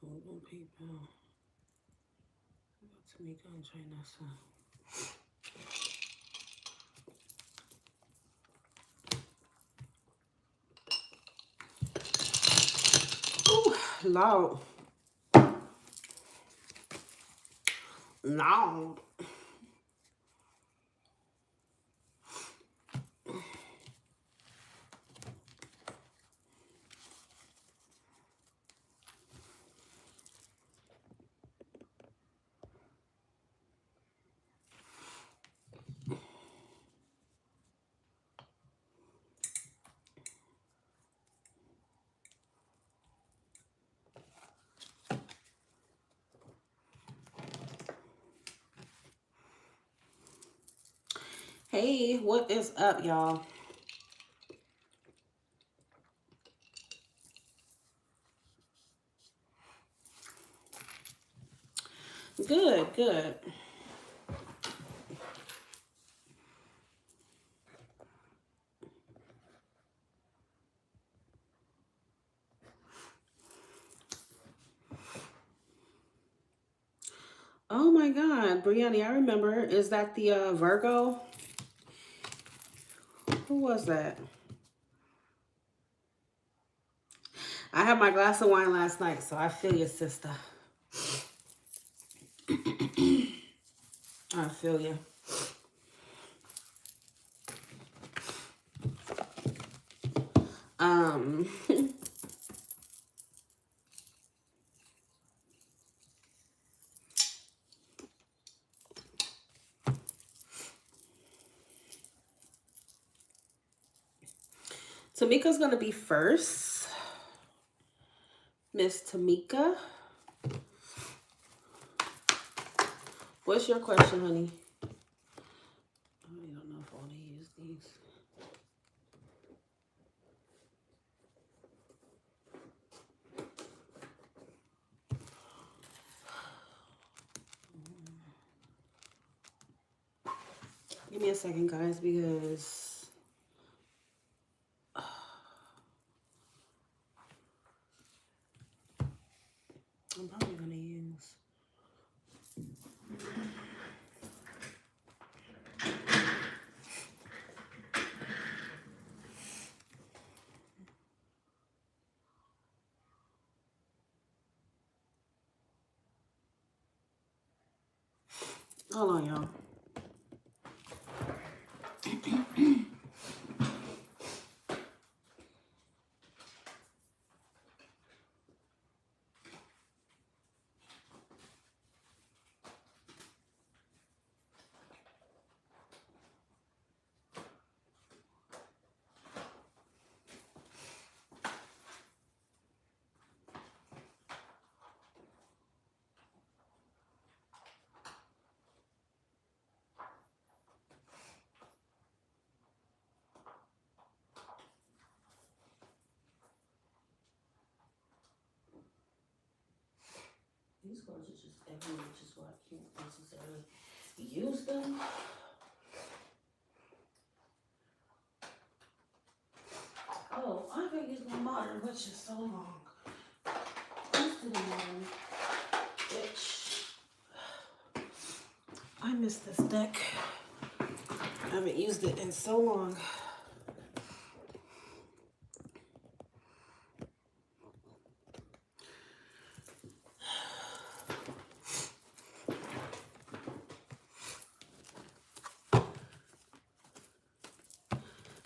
Hold on, people. Tamika and Chinesa. Ooh, loud. Loud. Hey, what is up, y'all? Good, good. Oh my God, Brianna, I remember. Is that the Virgo? Who was that? I had my glass of wine last night, so I feel you, sister. I feel you. Tamika's gonna be first. Miss Tamika. What's your question, honey? I don't know if I want to use these. Give me a second, guys, because I'm probably gonna use. Hold on, y'all. These cards are just everywhere, which is why I can't necessarily use them. Oh, I haven't used my modern witch in so long. Let's do the modern witch. I miss this deck. I haven't used it in so long.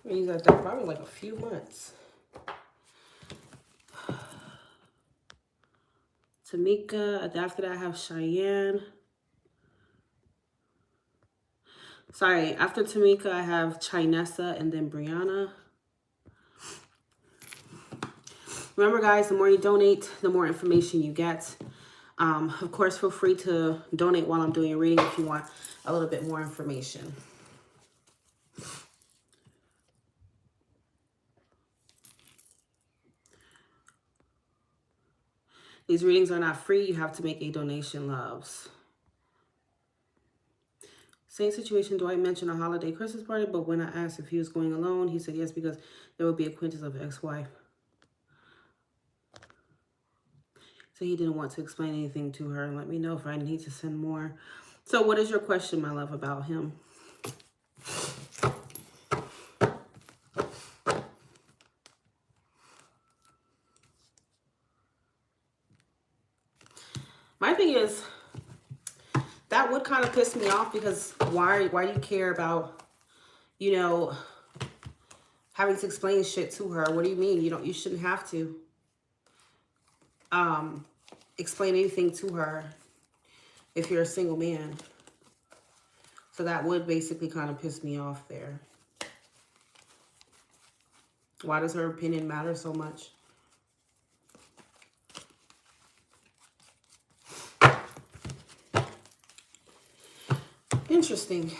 I mean, that deck probably like a few months. Tamika. After that, I have Cheyenne. Sorry, after Tamika, I have Chinesa and then Brianna. Remember, guys, the more you donate, the more information you get. Of course, feel free to donate while I'm doing a reading if you want a little bit more information. These readings are not free. You have to make a donation, loves. Same situation, Dwight mentioned a holiday Christmas party, but when I asked if he was going alone, he said yes because there would be acquaintance of ex-wife. So he didn't want to explain anything to her. Let me know if I need to send more. So what is your question, my love, about him? My thing is, that would kind of piss me off, because why do you care about, you know, having to explain shit to her? What do you mean? You shouldn't have to explain anything to her if you're a single man. So that would basically kind of piss me off there. Why does her opinion matter so much? Interesting.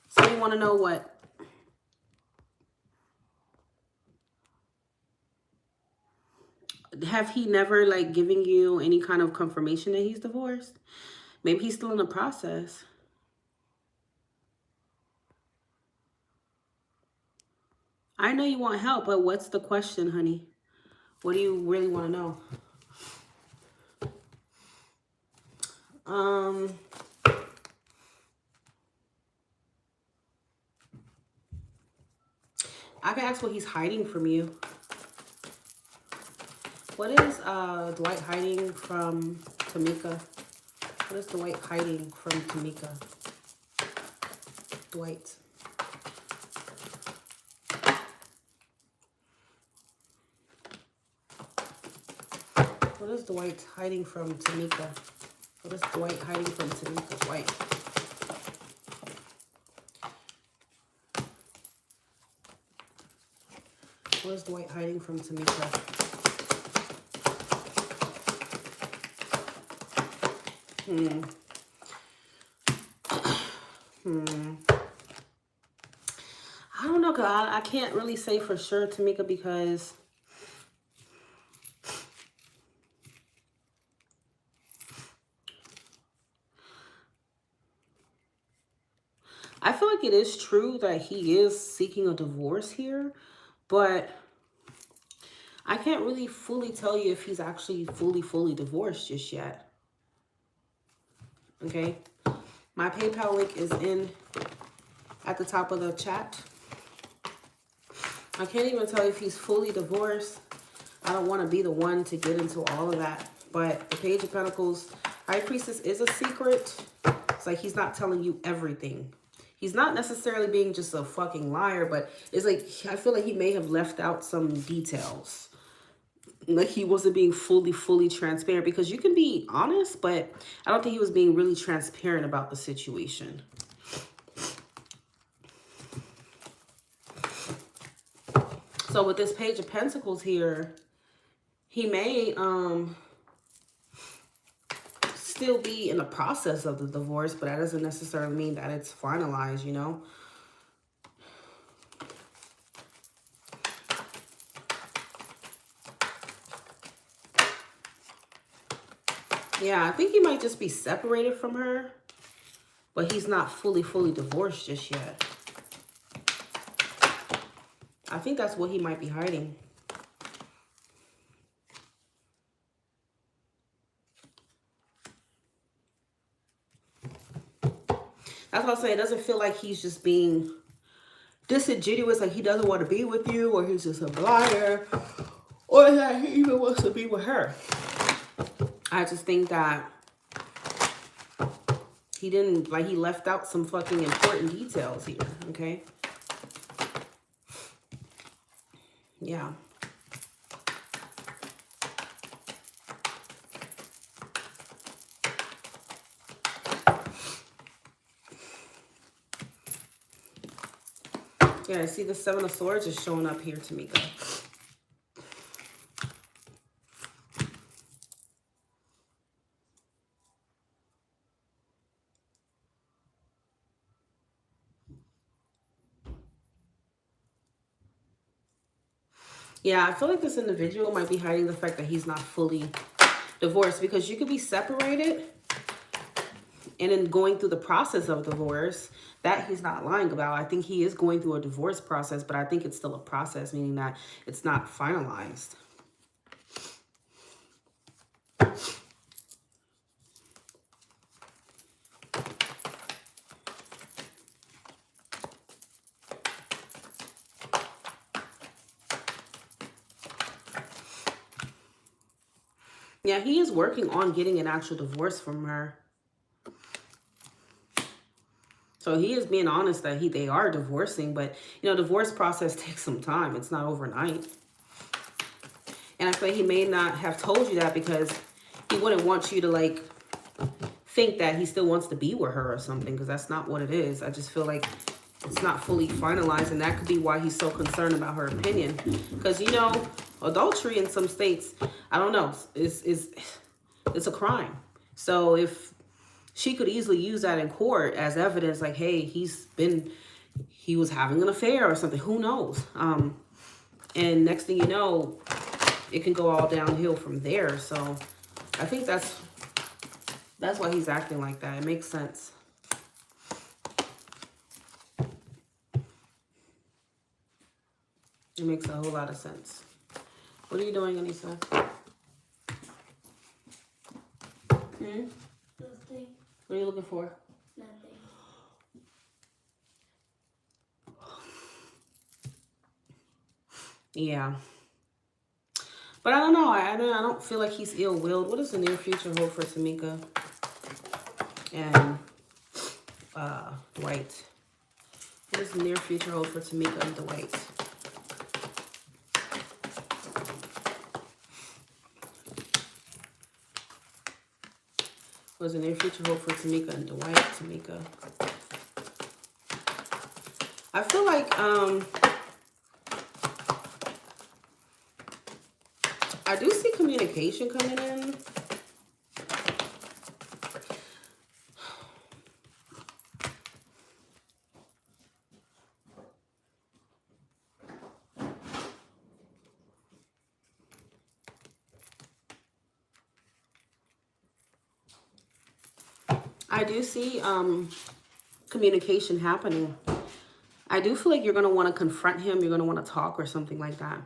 So you want to know what? Have he never, like, giving you any kind of confirmation that he's divorced? Maybe he's still in the process. I know you want help, but what's the question, honey? What do you really want to know? I can ask what he's hiding from you. What is Dwight hiding from Tamika? What is Dwight hiding from Tamika? Dwight. What is Dwight hiding from Tamika? What is Dwight hiding from Tamika? Dwight. What is Dwight hiding from Tamika? I don't know, cause I can't really say for sure, Tamika, because I feel like it is true that he is seeking a divorce here, but I can't really fully tell you if he's actually fully divorced just yet. Okay? My PayPal link is at the top of the chat. I can't even tell you if he's fully divorced. I don't want to be the one to get into all of that. But the Page of Pentacles, High Priestess is a secret. It's like he's not telling you everything. He's not necessarily being just a fucking liar, but it's like, I feel like he may have left out some details. Like he wasn't being fully transparent, because you can be honest, but I don't think he was being really transparent about the situation. So with this Page of Pentacles here, he may still be in the process of the divorce, but that doesn't necessarily mean that it's finalized, you know? Yeah, I think he might just be separated from her, but he's not fully divorced just yet. I think that's what he might be hiding. That's what I'm saying. It doesn't feel like he's just being disingenuous, like he doesn't want to be with you, or he's just a liar, or that he even wants to be with her. I just think that he didn't, like, he left out some fucking important details here, okay? Yeah. Yeah, I see the Seven of Swords is showing up here, Tamika. Yeah, I feel like this individual might be hiding the fact that he's not fully divorced, because you could be separated and then going through the process of divorce. That he's not lying about. I think he is going through a divorce process, but I think it's still a process, meaning that it's not finalized. Yeah, he is working on getting an actual divorce from her. So he is being honest that they are divorcing, but you know, divorce process takes some time. It's not overnight. And I feel like he may not have told you that because he wouldn't want you to like think that he still wants to be with her or something, because that's not what it is. I just feel like it's not fully finalized, and that could be why he's so concerned about her opinion. Because, you know, adultery in some states, I don't know, it's a crime. So if she could easily use that in court as evidence, like, hey, he was having an affair or something, who knows? And next thing you know, it can go all downhill from there. So I think that's why he's acting like that. It makes sense. It makes a whole lot of sense. What are you doing, Anissa? Nothing. What are you looking for? Nothing. Yeah. But I don't know. I don't feel like he's ill-willed. What does the near future hold for Tamika and Dwight? What does the near future hold for Tamika and Dwight? What does the near future hold for Tamika and Dwight? Tamika. I feel like I do see communication coming in. I do see communication happening. I do feel like you're going to want to confront him. You're going to want to talk or something like that.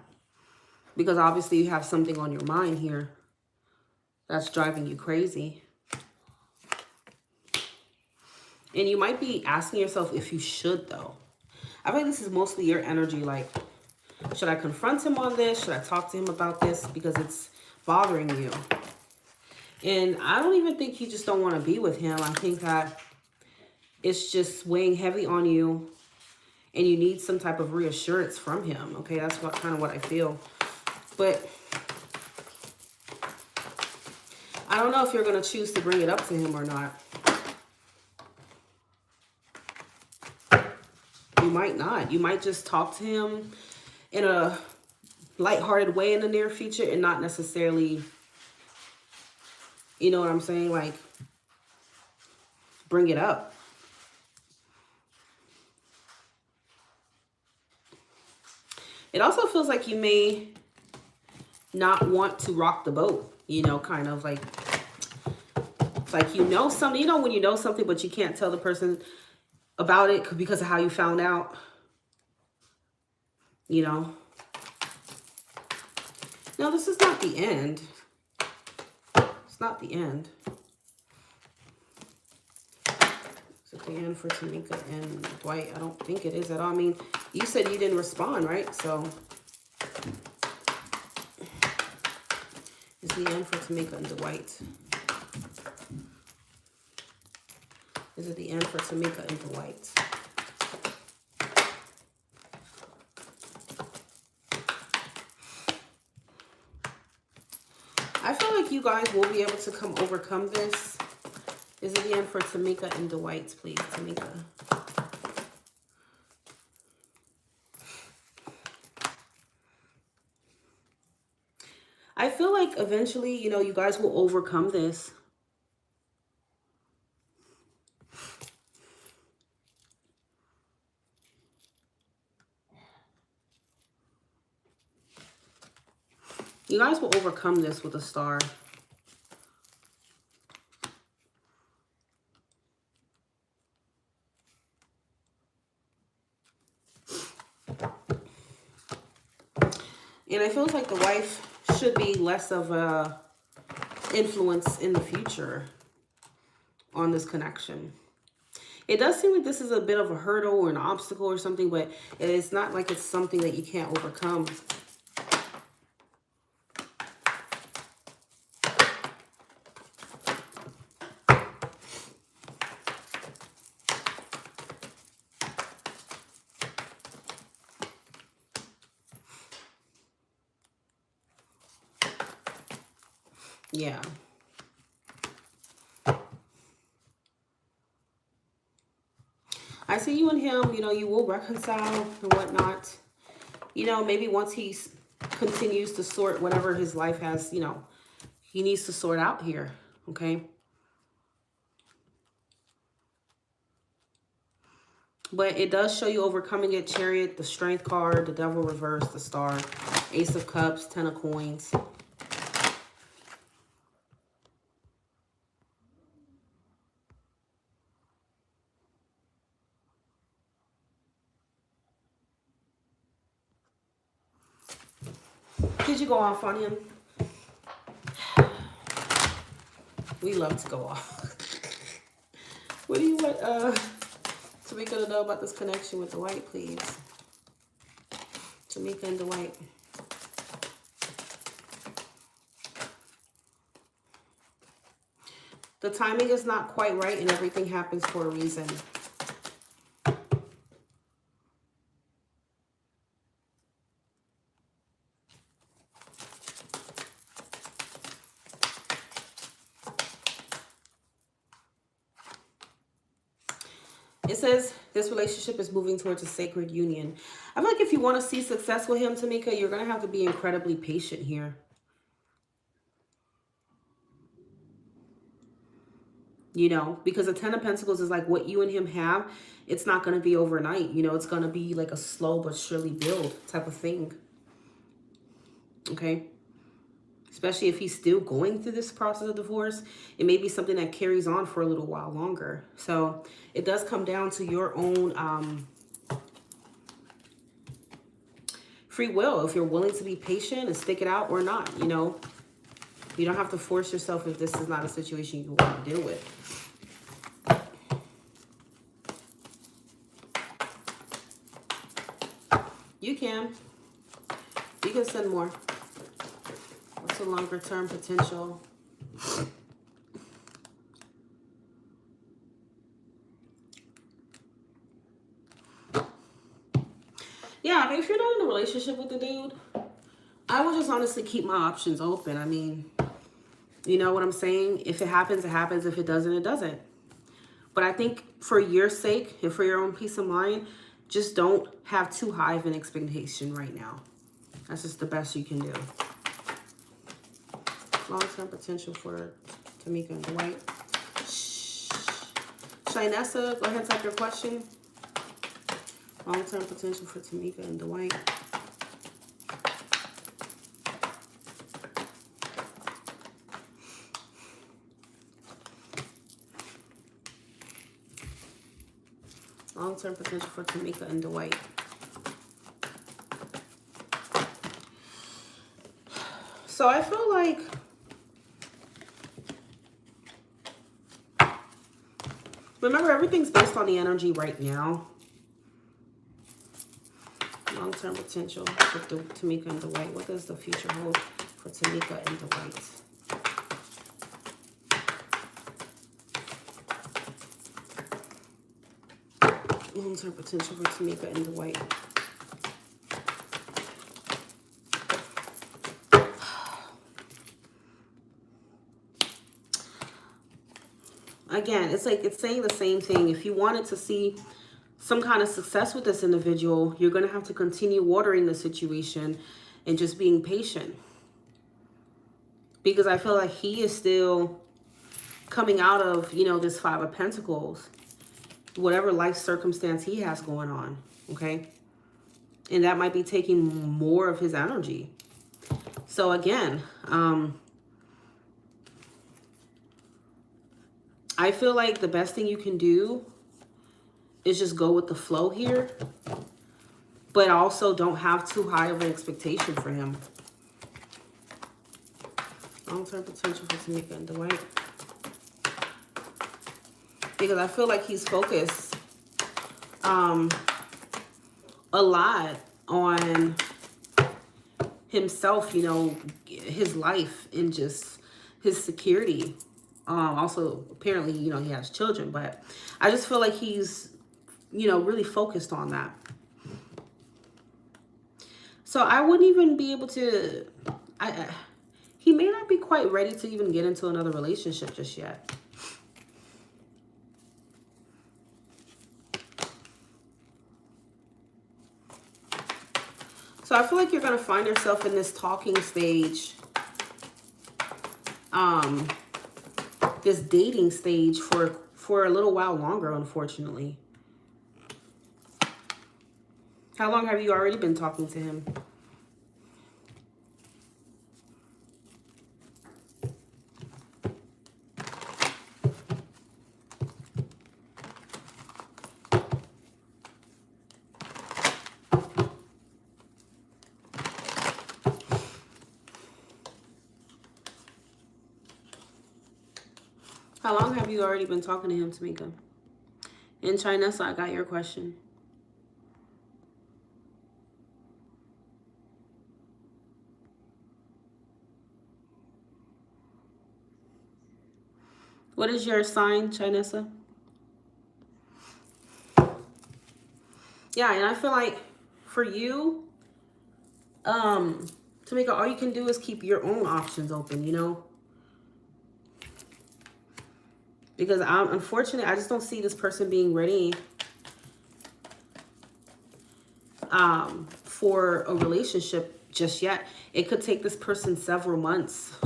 Because obviously you have something on your mind here that's driving you crazy. And you might be asking yourself if you should, though. I think this is mostly your energy. Like, should I confront him on this? Should I talk to him about this? Because it's bothering you. And I don't even think you just don't want to be with him. I think that it's just weighing heavy on you. And you need some type of reassurance from him. Okay, that's kind of what I feel. But I don't know if you're going to choose to bring it up to him or not. You might not. You might just talk to him in a lighthearted way in the near future and not necessarily, you know what I'm saying? Like, bring it up. It also feels like you may not want to rock the boat, you know, kind of like, it's like you know something, you know when you know something, but you can't tell the person about it because of how you found out, you know. No, this is not the end. It's not the end. Is it the end for Tamika and Dwight? I don't think it is at all. I mean, you said you didn't respond, right? So it's the end for Tamika and Dwight. Is it the end for Tamika and Dwight? I feel like you guys will be able to overcome this. Is it the end for Tamika and Dwight, please, Tamika? I feel like eventually, you know, you guys will overcome this. You guys will overcome this with a star. And it feels like the wife should be less of a influence in the future on this connection. It does seem like this is a bit of a hurdle or an obstacle or something, but it's not like it's something that you can't overcome. Yeah. I see you and him, you know, you will reconcile and whatnot. You know, maybe once he continues to sort whatever his life has, you know, he needs to sort out here, okay? But it does show you overcoming it. Chariot, the Strength card, the Devil reverse, the Star, Ace of Cups, Ten of Coins. Did you go off on him? We love to go off. What do you want Tamika to know about this connection with Dwight, please? Tamika and Dwight. The timing is not quite right and everything happens for a reason. It says this relationship is moving towards a sacred union. I feel like if you want to see success with him, Tamika, you're going to have to be incredibly patient here. You know, because the Ten of Pentacles is like what you and him have. It's not going to be overnight. You know, it's going to be like a slow but surely build type of thing. Okay. Especially if he's still going through this process of divorce, it may be something that carries on for a little while longer. So it does come down to your own free will. If you're willing to be patient and stick it out or not, you know, you don't have to force yourself if this is not a situation you want to deal with. You can send more. What's a longer term potential? Yeah, I mean, if you're not in a relationship with the dude, I would just honestly keep my options open. I mean, you know what I'm saying? If it happens, it happens. If it doesn't, it doesn't. But I think for your sake and for your own peace of mind, just don't have too high of an expectation right now. That's just the best you can do. Long-term potential for Tamika and Dwight. Shinessa, go ahead and type your question. Long-term potential for Tamika and Dwight. Long-term potential for Tamika and Dwight. So I feel like remember, everything's based on the energy right now. Long-term potential for Tamika and Dwight. What does the future hold for Tamika and Dwight? Long-term potential for Tamika and Dwight. Again, it's like it's saying the same thing. If you wanted to see some kind of success with this individual, you're going to have to continue watering the situation and just being patient. Because I feel like he is still coming out of, you know, this Five of Pentacles, whatever life circumstance he has going on, okay? And that might be taking more of his energy. So again, I feel like the best thing you can do is just go with the flow here, but also don't have too high of an expectation for him. Long-term potential for Tamika and Dwight. Because I feel like he's focused a lot on himself, you know, his life and just his security. Also, apparently, you know, he has children, but I just feel like he's, you know, really focused on that. So I wouldn't even be able to, he may not be quite ready to even get into another relationship just yet. So I feel like you're going to find yourself in this talking stage, this dating stage for a little while longer, unfortunately. How long have you already been talking to him? How long have you already been talking to him, Tamika? In China, so I got your question. What is your sign, Chinesa? Yeah, and I feel like for you, Tamika, all you can do is keep your own options open, you know? Because unfortunately, I just don't see this person being ready for a relationship just yet. It could take this person several months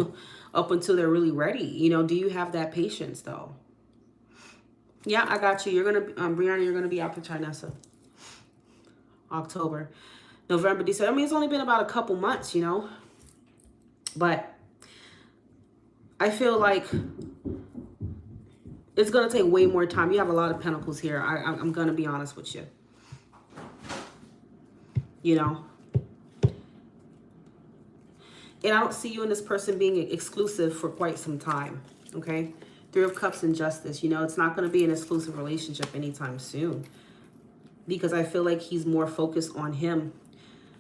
up until they're really ready. You know, do you have that patience though? Yeah, I got you. You're going to, Brianna, you're going to be out for Chinesa. October, November, December. I mean, it's only been about a couple months, you know, but I feel like it's going to take way more time. You have a lot of pentacles here. I'm going to be honest with you. You know, and I don't see you and this person being exclusive for quite some time. Okay. 3 of Cups and Justice. You know, it's not going to be an exclusive relationship anytime soon, because I feel like he's more focused on him.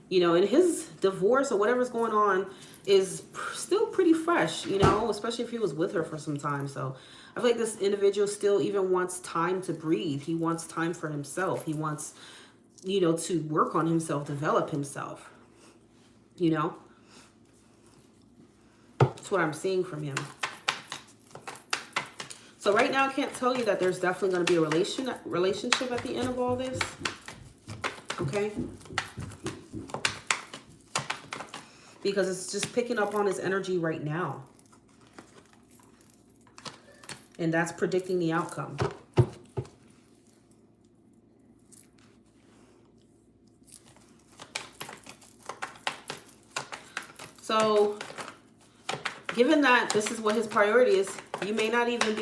You know, and his divorce or whatever's going on is still pretty fresh, you know, especially if he was with her for some time. So I feel like this individual still even wants time to breathe. He wants time for himself. He wants, you know, to work on himself, develop himself, you know. That's what I'm seeing from him. So right now, I can't tell you that there's definitely going to be a relationship at the end of all this. Okay. Because it's just picking up on his energy right now. And that's predicting the outcome. So, given that this is what his priority is, you may not even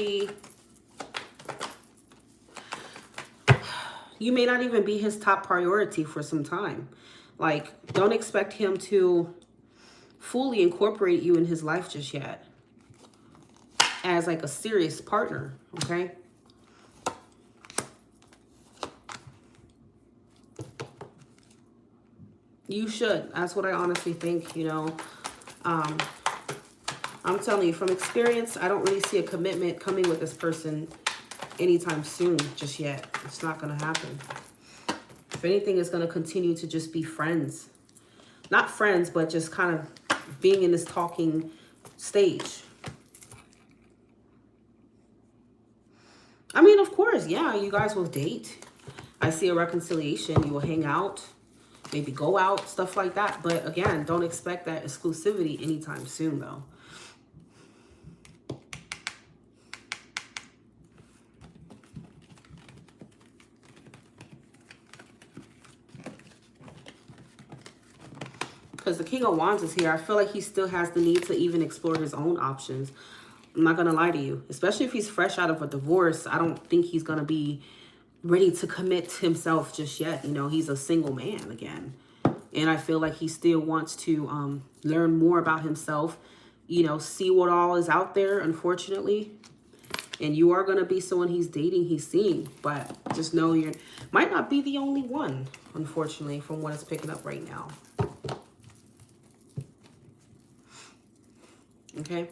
be his top priority for some time. Like, don't expect him to fully incorporate you in his life just yet as like a serious partner, okay? You should. That's what I honestly think, you know. I'm telling you, from experience, I don't really see a commitment coming with this person anytime soon just yet. It's not going to happen. If anything, it's going to continue to just be friends. Not friends, but just kind of being in this talking stage. I mean, of course, yeah, you guys will date. I see a reconciliation. You will hang out, maybe go out, stuff like that. But again, don't expect that exclusivity anytime soon, though. Because the King of Wands is here. I feel like he still has the need to even explore his own options. I'm not going to lie to you. Especially if he's fresh out of a divorce, I don't think he's going to be ready to commit himself just yet. You know, he's a single man again. And I feel like he still wants to learn more about himself, you know, see what all is out there, unfortunately. And you are going to be someone he's dating, he's seeing. But just know you might not be the only one, unfortunately, from what it's picking up right now. Okay?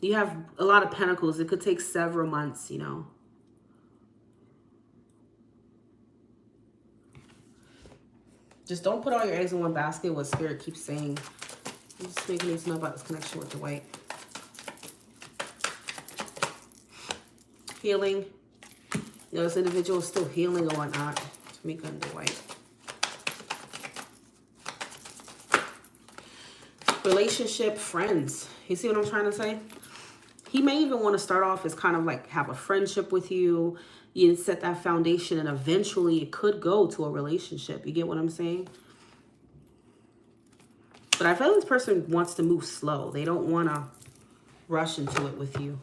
You have a lot of pentacles. It could take several months, you know. Just don't put all your eggs in one basket, what Spirit keeps saying. I'm just making need to know about this connection with the white. Healing. You know, this individual is still healing or whatnot. Tamika and the white. Relationship, friends. You see what I'm trying to say? He may even want to start off as kind of like have a friendship with you. You set that foundation and eventually it could go to a relationship. You get what I'm saying? But I feel like this person wants to move slow. They don't want to rush into it with you.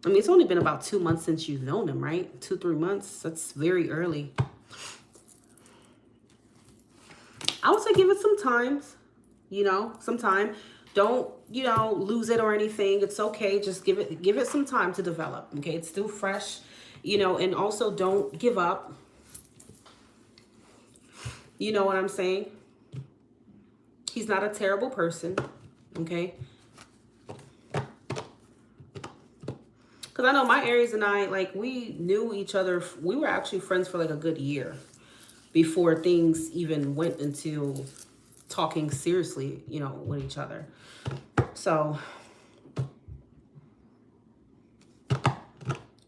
I mean, it's only been about 2 months since you've known him, right? 2-3 months. That's very early. I would say give it some time. You know, some time. Don't, you know, lose it or anything. It's okay. Just give it some time to develop. Okay, it's still fresh. You know, and also don't give up. You know what I'm saying? He's not a terrible person. Okay. Because I know my Aries and I, like, we knew each other. We were actually friends for like a good year before things even went into talking seriously, you know, with each other. So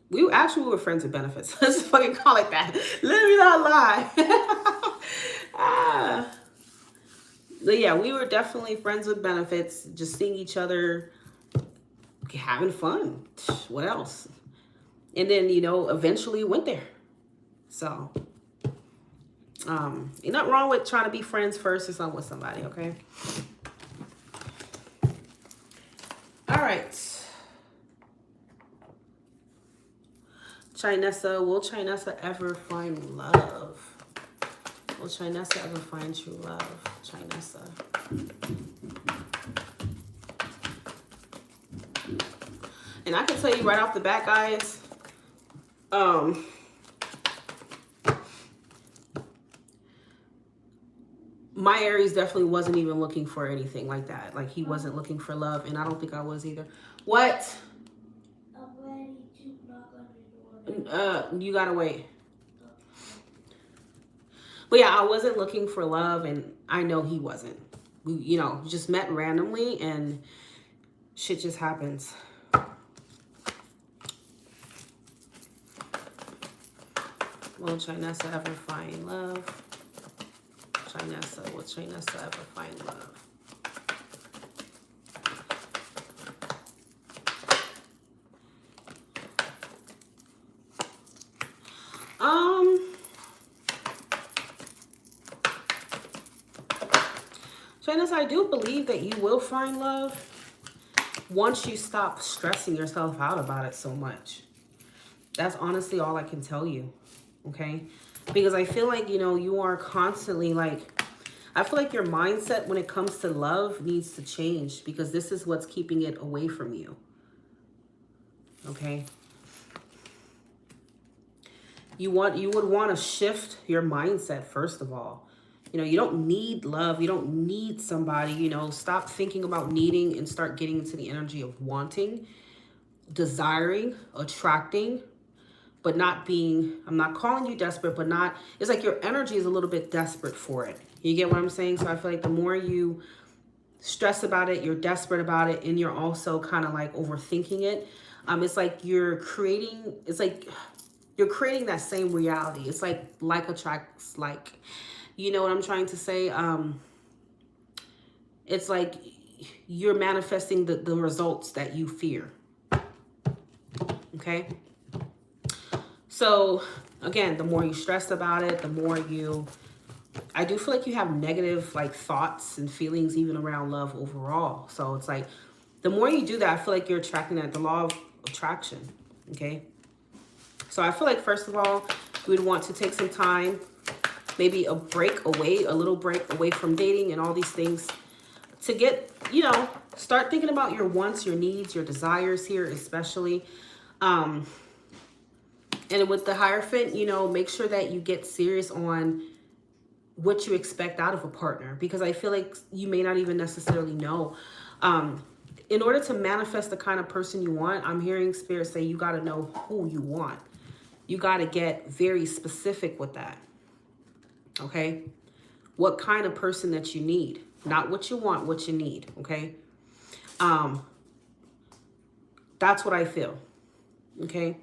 we were friends with benefits. Let's just fucking call it that. Let me not lie. But yeah, we were definitely friends with benefits, just seeing each other, having fun. What else? And then, you know, eventually went there. So you're not wrong with trying to be friends first or something with somebody, okay? All right. Chinesa, will Chinesa ever find love? Will Chinesa ever find true love? Chinesa. And I can tell you right off the bat, guys, my Aries definitely wasn't even looking for anything like that. Like, he wasn't looking for love, and I don't think I was either. What? I'm ready to knock on your door. You gotta wait. But yeah, I wasn't looking for love, and I know he wasn't. We, you know, just met randomly, and shit just happens. Will Chinesa ever find love? Chinesa, will Chinesa ever find love? Chinesa, I do believe that you will find love once you stop stressing yourself out about it so much. That's honestly all I can tell you. Okay, because I feel like, you know, you are constantly like, I feel like your mindset when it comes to love needs to change, because this is what's keeping it away from you. Okay, you would want to shift your mindset first of all. You know, you don't need love, you don't need somebody. You know, stop thinking about needing and start getting into the energy of wanting, desiring, attracting, but not being, I'm not calling you desperate, but not, it's like your energy is a little bit desperate for it. You get what I'm saying? So I feel like the more you stress about it, you're desperate about it, and you're also kind of like overthinking it. It's like you're creating, it's like you're creating that same reality. It's like attracts like, you know what I'm trying to say? It's like you're manifesting the results that you fear. Okay? So, again, the more you stress about it, the more you... I do feel like you have negative, like, thoughts and feelings even around love overall. So, it's like, the more you do that, I feel like you're attracting that, the law of attraction, okay? So, I feel like, first of all, you would want to take some time, maybe a little break away from dating and all these things. to get, you know, start thinking about your wants, your needs, your desires here, especially. And with the Hierophant, you know, make sure that you get serious on what you expect out of a partner, because I feel like you may not even necessarily know. In order to manifest the kind of person you want, I'm hearing Spirit say you got to know who you want. You got to get very specific with that. Okay? What kind of person that you need. Not what you want, what you need. Okay? That's what I feel. Okay?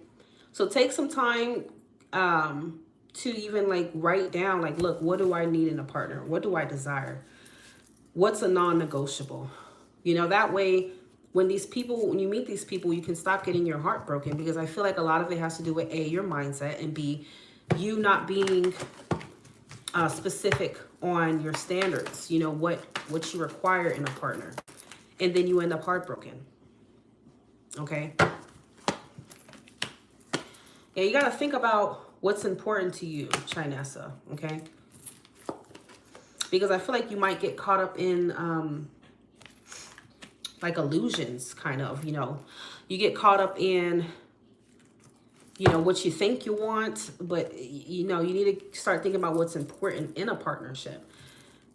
So take some time to even like write down, like, look, what do I need in a partner? What do I desire? What's a non-negotiable? You know, that way, when you meet these people, you can stop getting your heart broken, because I feel like a lot of it has to do with A, your mindset, and B, you not being specific on your standards, you know, what you require in a partner. And then you end up heartbroken. Okay? Yeah, you got to think about what's important to you, Chinesa, okay? Because I feel like you might get caught up in like illusions, kind of, you know. You get caught up in, you know, what you think you want, but, you know, you need to start thinking about what's important in a partnership.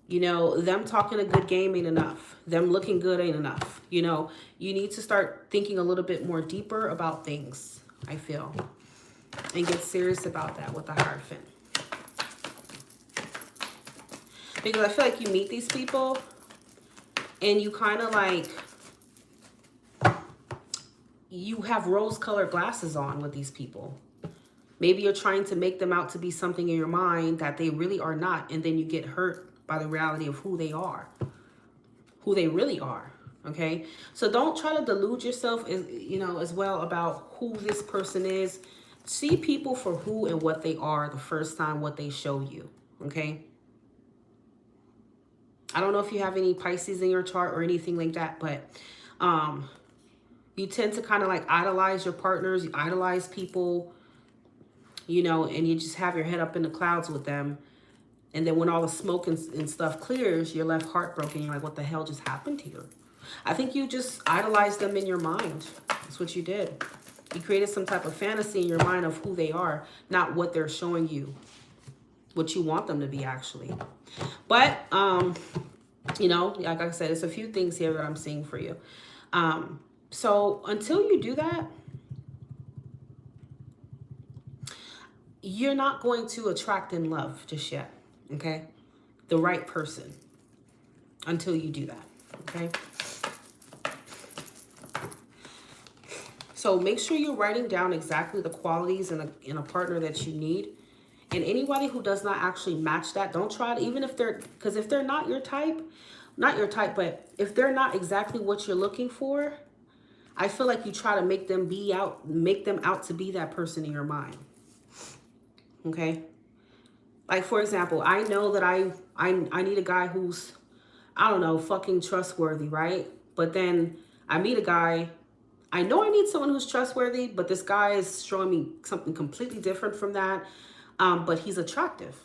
You know, them talking a good game ain't enough. Them looking good ain't enough. You know, you need to start thinking a little bit more deeper about things, I feel. And get serious about that with the Hierophant. Because I feel like you meet these people and you kind of like, you have rose-colored glasses on with these people. Maybe you're trying to make them out to be something in your mind that they really are not. And then you get hurt by the reality of who they are. Who they really are. Okay? So don't try to delude yourself, you know, as well about who this person is. See people for who and what they are the first time, what they show you. Okay? I don't know if you have any Pisces in your chart or anything like that, but you tend to kind of like idolize your partners, you idolize people, you know, and you just have your head up in the clouds with them. And then when all the smoke and stuff clears, you're left heartbroken. You're like, what the hell just happened to you? I think you just idolized them in your mind. That's what you did. You created some type of fantasy in your mind of who they are, not what they're showing you, what you want them to be, actually. But, you know, like I said, it's a few things here that I'm seeing for you. So until you do that, you're not going to attract in love just yet, okay? The right person until you do that, okay? So make sure you're writing down exactly the qualities in a partner that you need. And anybody who does not actually match that, don't try to, even if they're, because if they're not your type, but if they're not exactly what you're looking for, I feel like you try to make them out to be that person in your mind. Okay? Like, for example, I know that I need a guy who's, I don't know, fucking trustworthy, right? But then I meet a guy, I know I need someone who's trustworthy, but this guy is showing me something completely different from that. But he's attractive.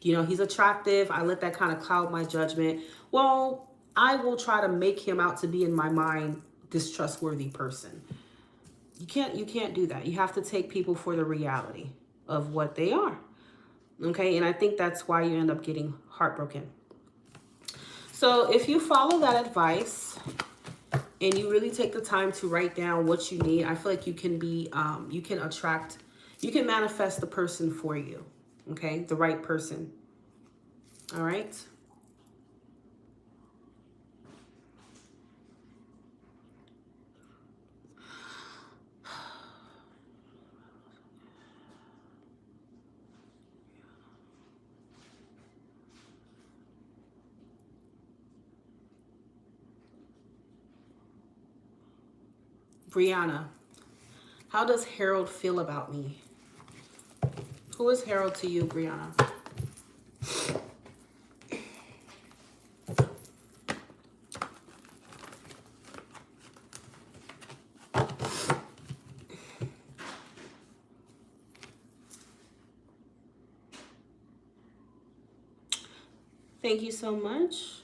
You know, he's attractive. I let that kind of cloud my judgment. Well, I will try to make him out to be, in my mind, this trustworthy person. You can't do that. You have to take people for the reality of what they are. Okay? And I think that's why you end up getting heartbroken. So if you follow that advice and you really take the time to write down what you need, I feel like you can be, you can manifest the person for you. Okay? The right person. All right? Brianna, how does Harold feel about me? Who is Harold to you, Brianna? Thank you so much.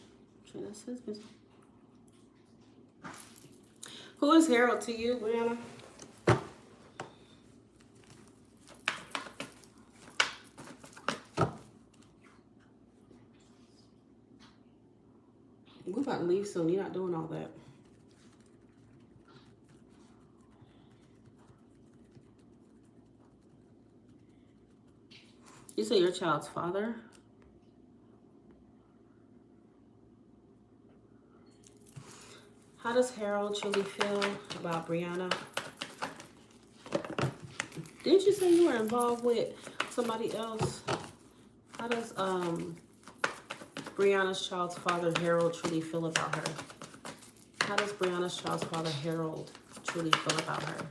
Who is Harold to you, Brianna? We're about to leave soon. You're not doing all that. You say your child's father? How does Harold truly feel about Brianna? Didn't you say you were involved with somebody else? How does Brianna's child's father, Harold, truly feel about her? How does Brianna's child's father, Harold, truly feel about her?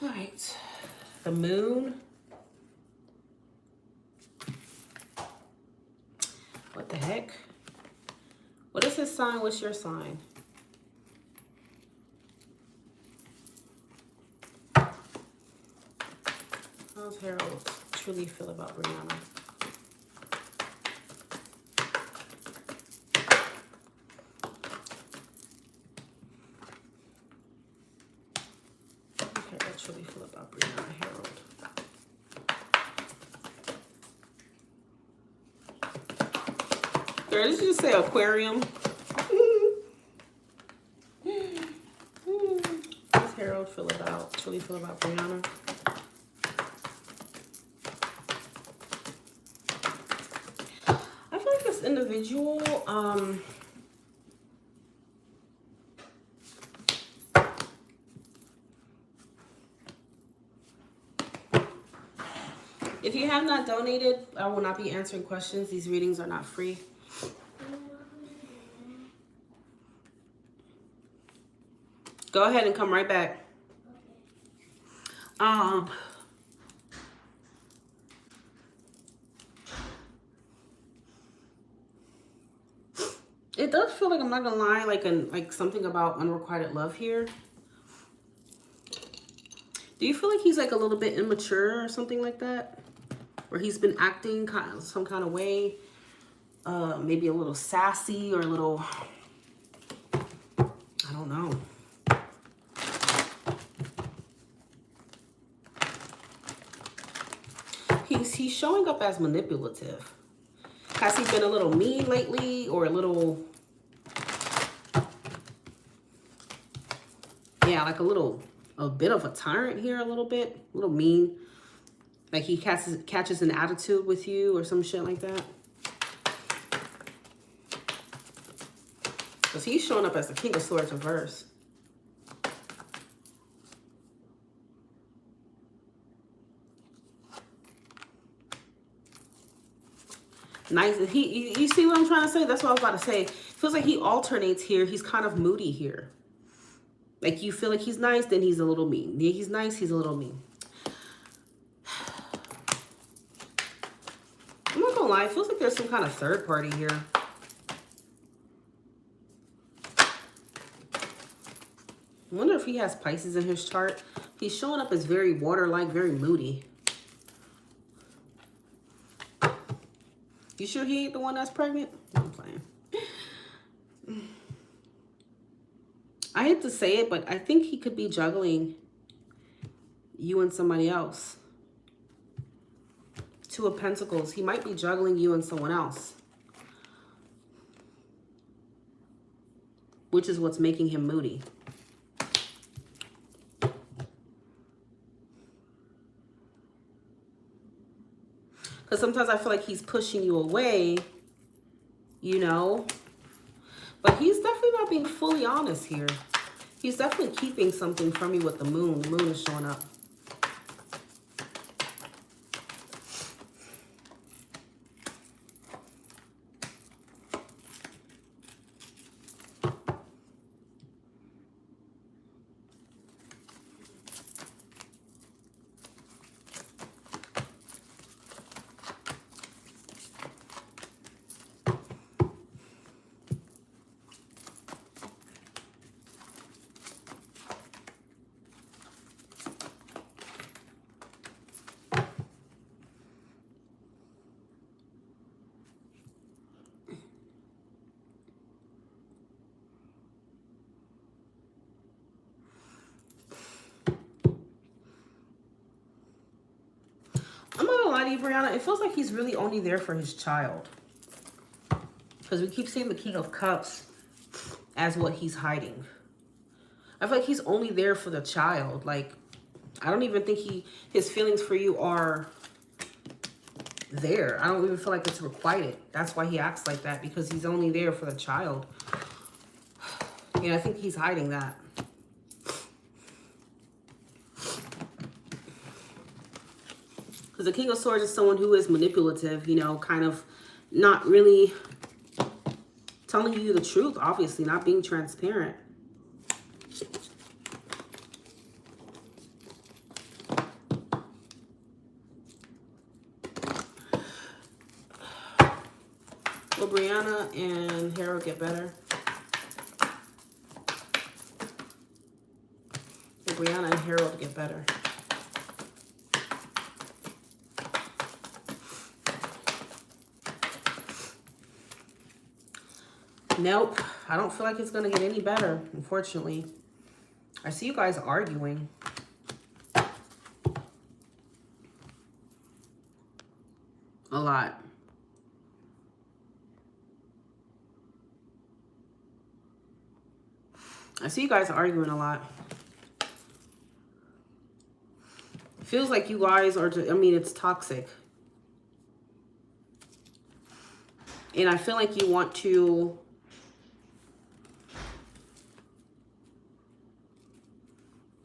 All right. The moon. What the heck? What is his sign? What's your sign? How does Harold truly feel about Brianna? Okay, I truly feel about Brianna, Harold. Girl, did you just say aquarium? How does Harold truly feel about Brianna? I feel like this individual, if you have not donated, I will not be answering questions. These readings are not free. Go ahead and come right back. It does feel like, I'm not gonna lie, like something about unrequited love here. Do you feel like he's like a little bit immature or something like that? Or he's been acting some kind of way, maybe a little sassy or a little, I don't know. He's showing up as manipulative. Has he been a little mean lately, or a little, yeah, like a bit of a tyrant here, a little mean. Like he catches an attitude with you or some shit like that. Because he's showing up as the King of Swords reverse. Nice. You see what I'm trying to say? That's what I was about to say. Feels like he alternates here. He's kind of moody here. Like you feel like he's nice, then he's a little mean. Yeah, he's nice, he's a little mean. I'm not gonna lie, it feels like there's some kind of third party here. I wonder if he has Pisces in his chart. He's showing up as very water-like, very moody. You sure he ain't the one that's pregnant? I'm playing. I hate to say it, but I think he could be juggling you and somebody else. Two of Pentacles. He might be juggling you and someone else. Which is what's making him moody. Because sometimes I feel like he's pushing you away, you know. But he's definitely not being fully honest here. He's definitely keeping something from you with the moon. The moon is showing up. Brianna, it feels like he's really only there for his child. Because we keep seeing the King of Cups as what he's hiding. I feel like he's only there for the child. Like, I don't even think his feelings for you are there. I don't even feel like it's requited. That's why he acts like that, because he's only there for the child. Yeah, I think he's hiding that. Because the King of Swords is someone who is manipulative, you know, kind of not really telling you the truth, obviously, not being transparent. Will Brianna and Harold get better? Will Brianna and Harold get better? Nope. I don't feel like it's going to get any better, unfortunately. I see you guys arguing. A lot. I see you guys arguing a lot. Feels like you guys are, I mean, it's toxic. And I feel like you want to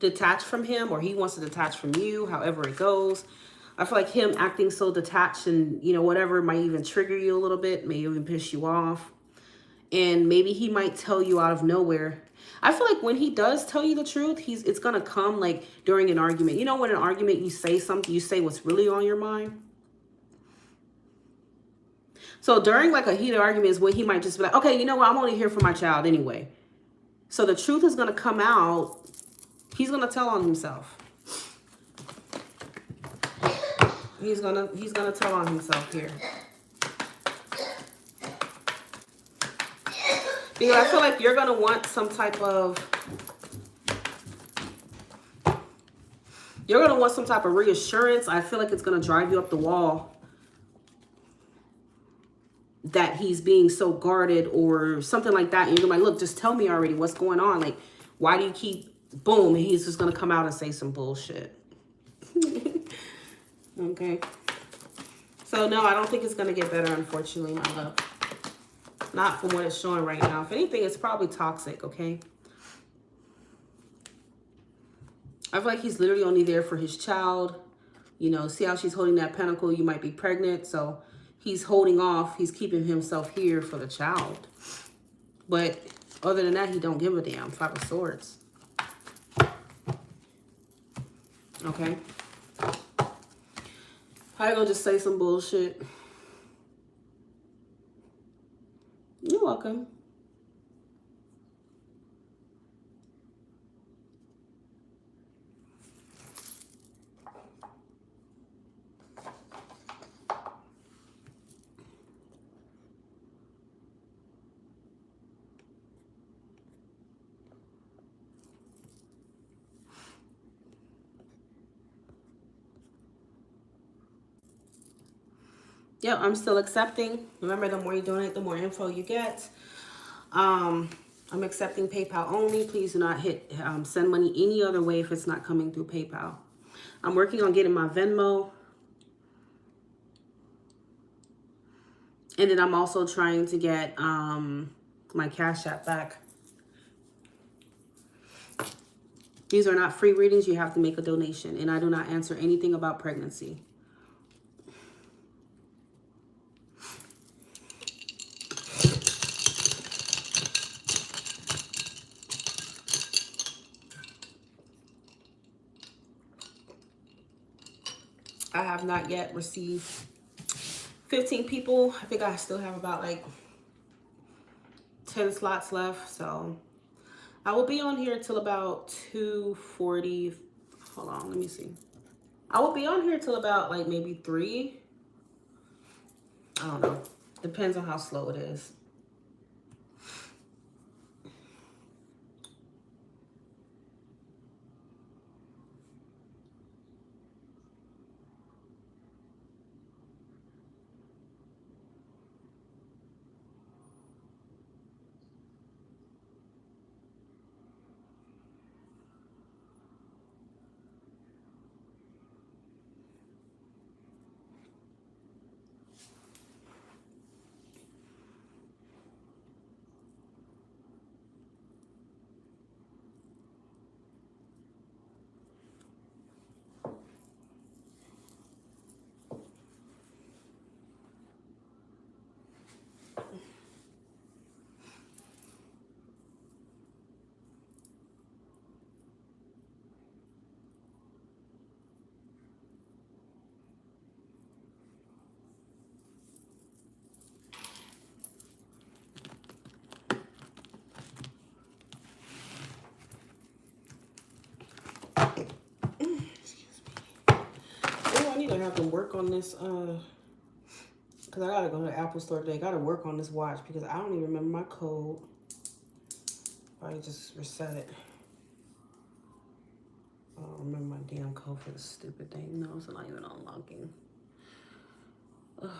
detach from him, or he wants to detach from you, however it goes. I feel like him acting so detached and, you know, whatever might even trigger you a little bit, may even piss you off. And maybe he might tell you out of nowhere. I feel like when he does tell you the truth, it's going to come like during an argument. You know, when an argument you say something, you say what's really on your mind. So during like a heated argument is when he might just be like, okay, you know what? I'm only here for my child anyway. So the truth is going to come out. He's going to tell on himself. He's gonna tell on himself here. Because I feel like you're gonna want some type of reassurance. I feel like it's gonna drive you up the wall that he's being so guarded or something like that. And you're like, look, just tell me already what's going on. Like, why do you keep boom? And he's just gonna come out and say some bullshit. Okay. So no, I don't think it's gonna get better, unfortunately, my love. Not from what it's showing right now. If anything, it's probably toxic, okay? I feel like he's literally only there for his child. You know, see how she's holding that pentacle? You might be pregnant. So he's holding off. He's keeping himself here for the child. But other than that, he don't give a damn. Five of Swords. Okay. How you gonna just say some bullshit? You're welcome. Yep, I'm still accepting. Remember, the more you donate, the more info you get. I'm accepting PayPal only. Please do not hit send money any other way if it's not coming through PayPal. I'm working on getting my Venmo. And then I'm also trying to get my Cash App back. These are not free readings. You have to make a donation. And I do not answer anything about pregnancy. I have not yet received 15 people. I think I still have about like 10 slots left. So I will be on here till about 2:40. Hold on, let me see. I will be on here till about like maybe 3. I don't know. Depends on how slow it is. to work on this, because I gotta go to the Apple store today. I gotta work on this watch because I don't even remember my code. I just reset it. I don't remember my damn code for this stupid thing. No, it's not even unlocking. Ugh.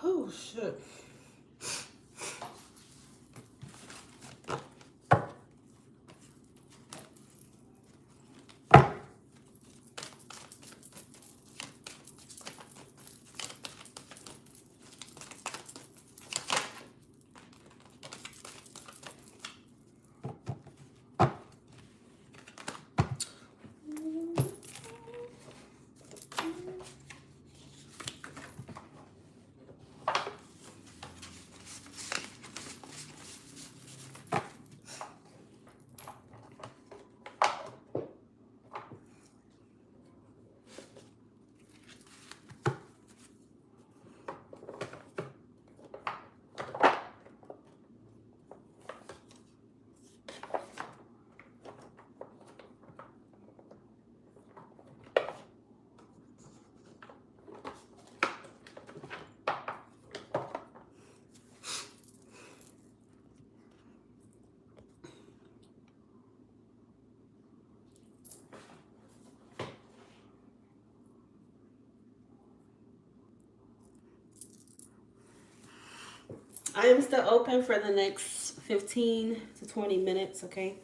Oh, shit. I am still open for the next 15 to 20 minutes, okay?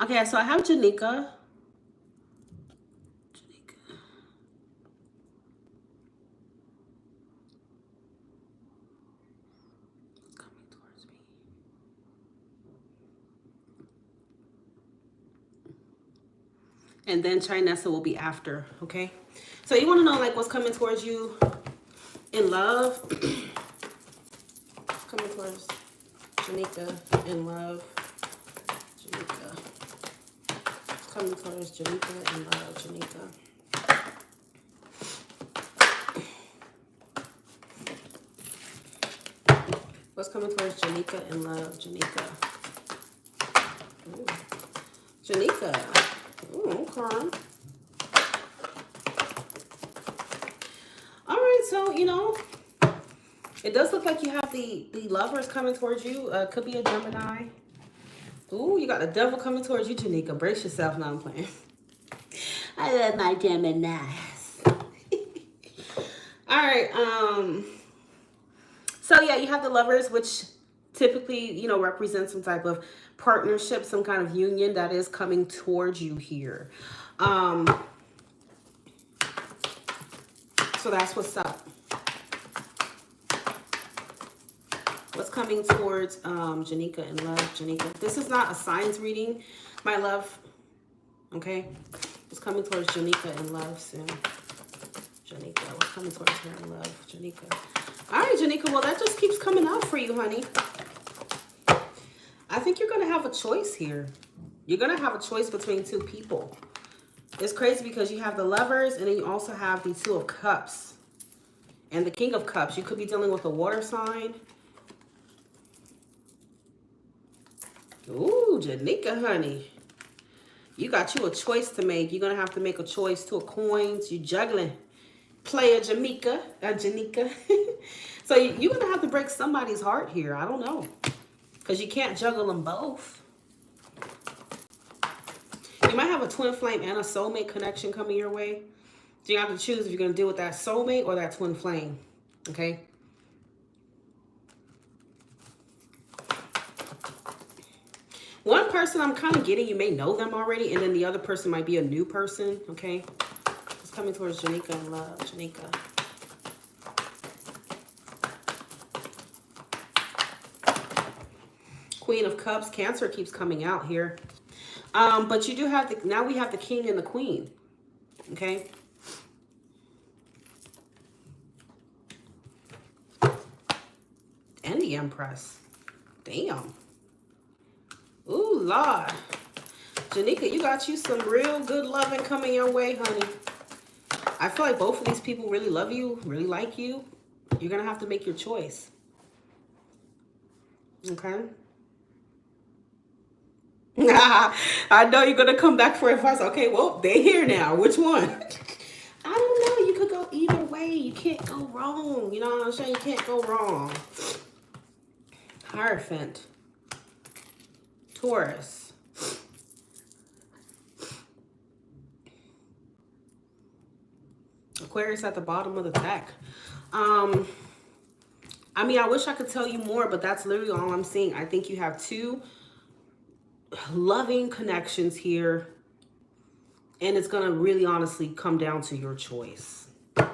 Okay, so I have Janika. Coming towards me. And then Trinessa will be after, okay? So you want to know, like, what's coming towards you in love? Coming towards Janika in love. Janika. It's coming towards Janika in love. Janika. What's coming towards Janika in love? Janika. Ooh. Janika. Ooh, okay. All right, so, you know, it does look like you have the lovers coming towards you. Could be a Gemini. Ooh, you got the devil coming towards you, Janika. Brace yourself. Now I'm playing. I love my Geminis. All right. So yeah, you have the lovers, which typically, you know, represent some type of partnership, some kind of union that is coming towards you here. So that's what's up. What's coming towards Janika in love? Janika. This is not a signs reading, my love. Okay. What's coming towards Janika in love soon? Janika. What's coming towards her in love? Janika. All right, Janika. Well, that just keeps coming out for you, honey. I think you're going to have a choice here. You're going to have a choice between two people. It's crazy because you have the lovers and then you also have the Two of Cups and the King of Cups. You could be dealing with a water sign. Ooh, Janika, honey. You got you a choice to make. You're going to have to make a choice. Two of Coins. You juggling. Player Janika. So you're going to have to break somebody's heart here. I don't know. Because you can't juggle them both. You might have a twin flame and a soulmate connection coming your way. So you have to choose if you're going to deal with that soulmate or that twin flame. Okay? One person I'm kind of getting, you may know them already, and then the other person might be a new person. Okay? It's coming towards Janika in love. Janika. Queen of Cups. Cancer keeps coming out here. But you do have the, now we have the King and the Queen. Okay. And the Empress. Damn. Ooh, Lord. Janika, you got you some real good loving coming your way, honey. I feel like both of these people really love you, really like you. You're going to have to make your choice. Okay. I know you're going to come back for advice. Okay, well, they're here now. Which one? I don't know. You could go either way. You can't go wrong. You know what I'm saying? You can't go wrong. Hierophant. Taurus. Aquarius at the bottom of the deck. I mean, I wish I could tell you more, but that's literally all I'm seeing. I think you have two loving connections here, and it's gonna really honestly come down to your choice. As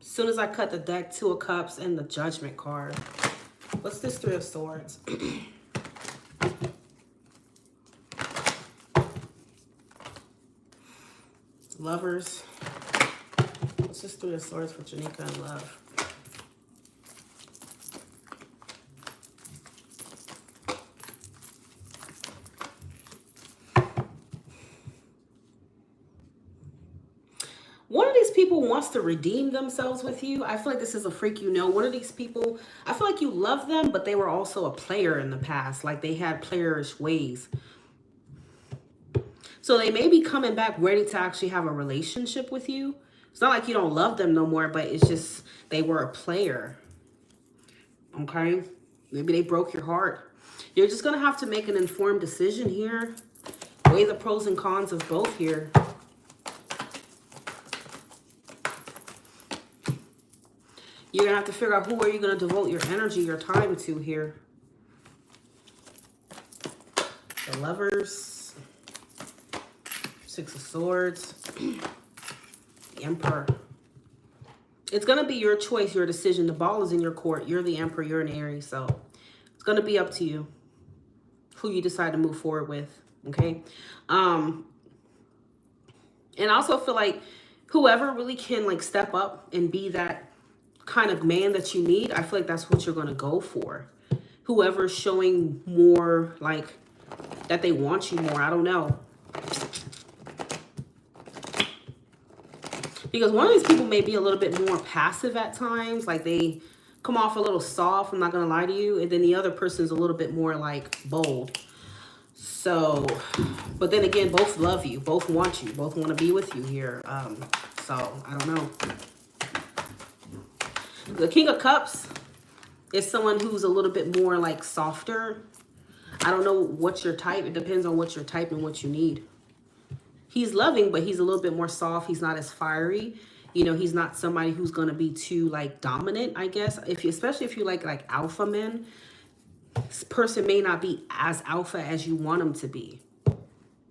soon as I cut the deck, Two of Cups and the Judgment card. What's this Three of Swords? Lovers. What's this Three of Swords for Janika and love? One of these people wants to redeem themselves with you. I feel like this is a freak you know. One of these people, I feel like you love them, but they were also a player in the past. Like they had playerish ways. So they may be coming back ready to actually have a relationship with you. It's not like you don't love them no more, but it's just they were a player. Okay? Maybe they broke your heart. You're just going to have to make an informed decision here. Weigh the pros and cons of both here. You're going to have to figure out who are you going to devote your energy, your time to here. The Lovers. Six of Swords. The Emperor. It's going to be your choice, your decision. The ball is in your court. You're the Emperor. You're an Aries. So it's going to be up to you who you decide to move forward with. Okay. And I also feel like whoever really can like step up and be that kind of man that you need, I feel like that's what you're going to go for. Whoever's showing more like that they want you more. I don't know. Because one of these people may be a little bit more passive at times. Like they come off a little soft, I'm not going to lie to you. And then the other person's a little bit more like bold. So, but then again, both love you, both want you, both want to be with you here. So I don't know. The King of Cups is someone who's a little bit more like softer. I don't know what's your type. It depends on what your type and what you need. He's loving, but he's a little bit more soft. He's not as fiery. You know, he's not somebody who's going to be too like dominant, I guess. Especially if you like alpha men, this person may not be as alpha as you want them to be.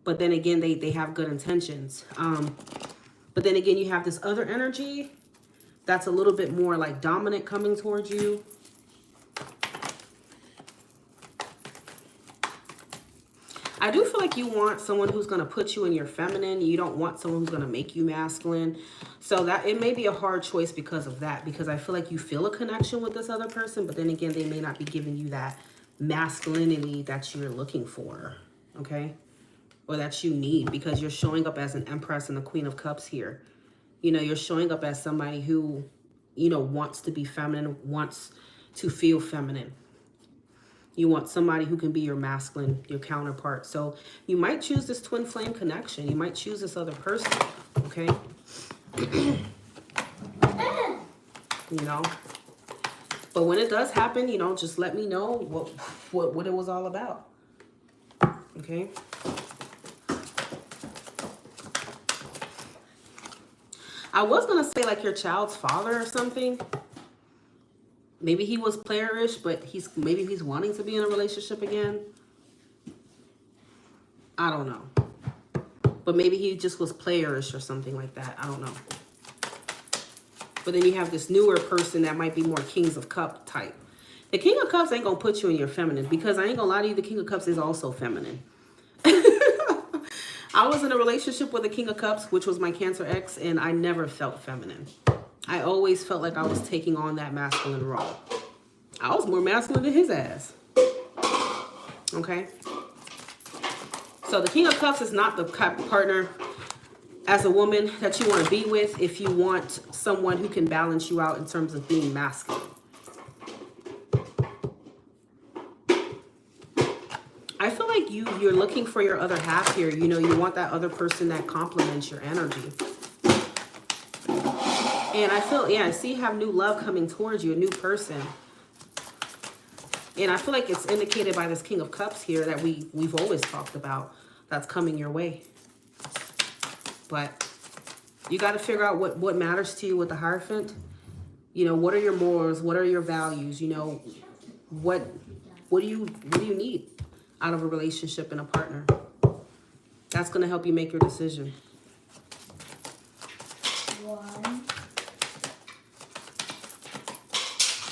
But then again, they have good intentions. But then again, you have this other energy that's a little bit more like dominant coming towards you. I do feel like you want someone who's going to put you in your feminine. You don't want someone who's going to make you masculine. So that it may be a hard choice because of that. Because I feel like you feel a connection with this other person. But then again, they may not be giving you that masculinity that you're looking for. Okay? Or that you need. Because you're showing up as an Empress and the Queen of Cups here. You know, you're showing up as somebody who, you know, wants to be feminine. Wants to feel feminine. You want somebody who can be your masculine, your counterpart. So you might choose this twin flame connection. You might choose this other person, okay? You know? But when it does happen, you know, just let me know what it was all about, okay? I was going to say like your child's father or something. Maybe he was playerish, but maybe he's wanting to be in a relationship again. I don't know. But maybe he just was playerish or something like that. I don't know. But then you have this newer person that might be more Kings of Cups type. The King of Cups ain't going to put you in your feminine, because I ain't going to lie to you, the King of Cups is also feminine. I was in a relationship with the King of Cups, which was my Cancer ex, and I never felt feminine. I always felt like I was taking on that masculine role. I was more masculine than his ass. Okay? So the King of Cups is not the partner as a woman that you want to be with if you want someone who can balance you out in terms of being masculine. I feel like you're looking for your other half here. You know, you want that other person that complements your energy. And I feel, yeah, I see you have new love coming towards you, a new person. And I feel like it's indicated by this King of Cups here that we've always talked about that's coming your way. But you got to figure out what matters to you with the Hierophant. You know, what are your morals? What are your values? You know, what do you need out of a relationship and a partner? That's going to help you make your decision. 1,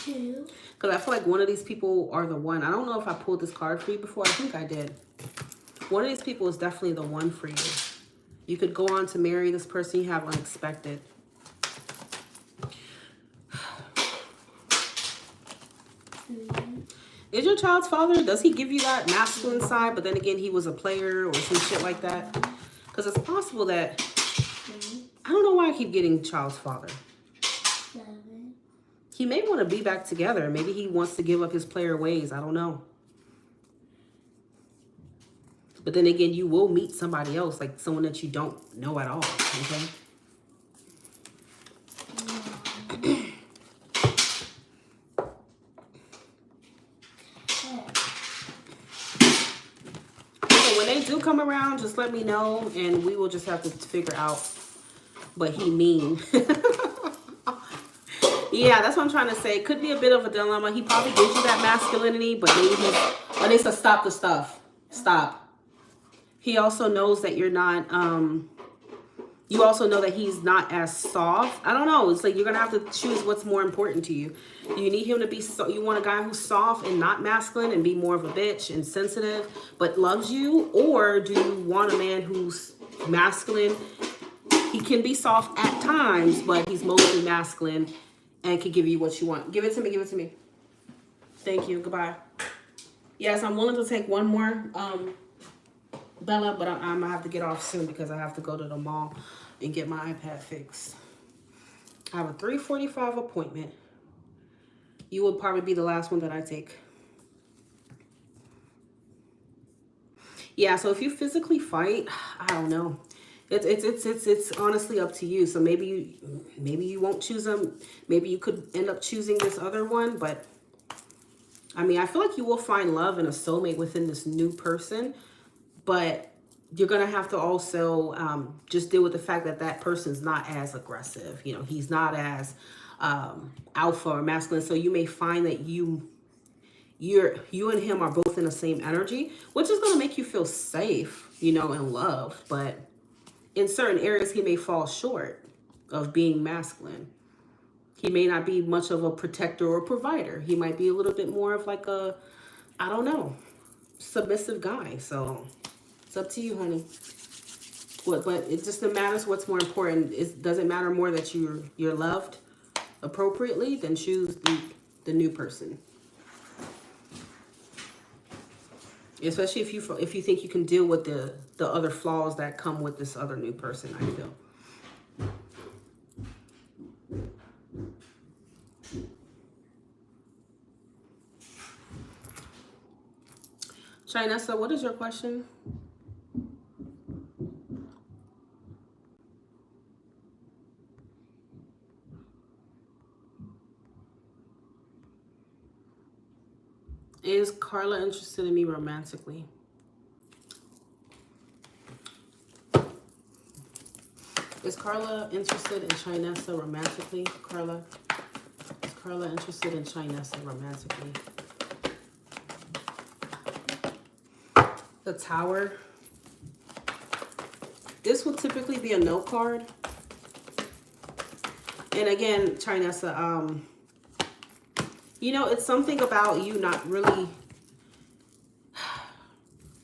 2. Because I feel like one of these people are the one. I don't know if I pulled this card for you before. I think I did. One of these people is definitely the one for you. You could go on to marry this person you have unexpected. Is your child's father, does he give you that masculine side, but then again, he was a player or some shit like that? Because it's possible that, I don't know why I keep getting child's father. 7. He may want to be back together. Maybe he wants to give up his player ways. I don't know. But then again, you will meet somebody else, like someone that you don't know at all, okay? So when they do come around, just let me know, and we will just have to figure out what he mean. Yeah, that's what I'm trying to say. It could be a bit of a dilemma. He probably gives you that masculinity, but maybe he says stop the stuff. Stop. He also knows that you're not, you also know that he's not as soft. I don't know. It's like you're going to have to choose what's more important to you. You need him to be, you want a guy who's soft and not masculine and be more of a bitch and sensitive, but loves you? Or do you want a man who's masculine He can be soft at times, but he's mostly masculine and can give you what you want. Give it to me. Give it to me. Thank you. Goodbye. Yes, I'm willing to take one more, Bella, but I'm gonna have to get off soon because I have to go to the mall and get my iPad fixed. I have a 3:45 appointment. You will probably be the last one that I take. Yeah, so if you physically fight, I don't know. It's honestly up to you. So maybe you won't choose them. Maybe you could end up choosing this other one, but I mean, I feel like you will find love and a soulmate within this new person, but you're going to have to also just deal with the fact that that person's not as aggressive. You know, he's not as alpha or masculine. So you may find that you and him are both in the same energy, which is going to make you feel safe, you know, and loved. But in certain areas, he may fall short of being masculine. He may not be much of a protector or provider. He might be a little bit more of like a, I don't know, submissive guy. So it's up to you, honey. But it just matters what's more important. Does it matter more that you're loved appropriately? Then choose the new person. Especially if you think you can deal with the other flaws that come with this other new person, I feel. Shinessa, what is your question? Is Carla interested in me romantically? Is Carla interested in Shinessa romantically? Carla? Is Carla interested in Shinessa romantically? The Tower. This will typically be a no card. And again, Chinessa, you know, it's something about you not really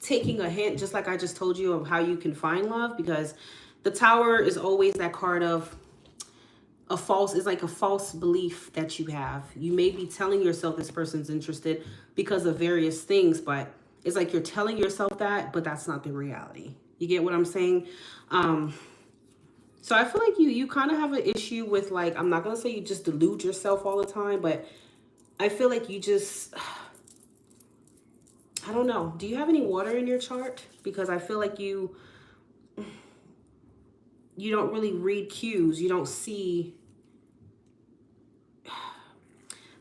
taking a hint, just like I just told you, of how you can find love, because the Tower is always that card of it's like a false belief that you have. You may be telling yourself this person's interested because of various things, but it's like you're telling yourself that, but that's not the reality. You get what I'm saying? So I feel like you kind of have an issue with, like, I'm not going to say you just delude yourself all the time, but I feel like you just, I don't know. Do you have any water in your chart? Because I feel like you don't really read cues. You don't see.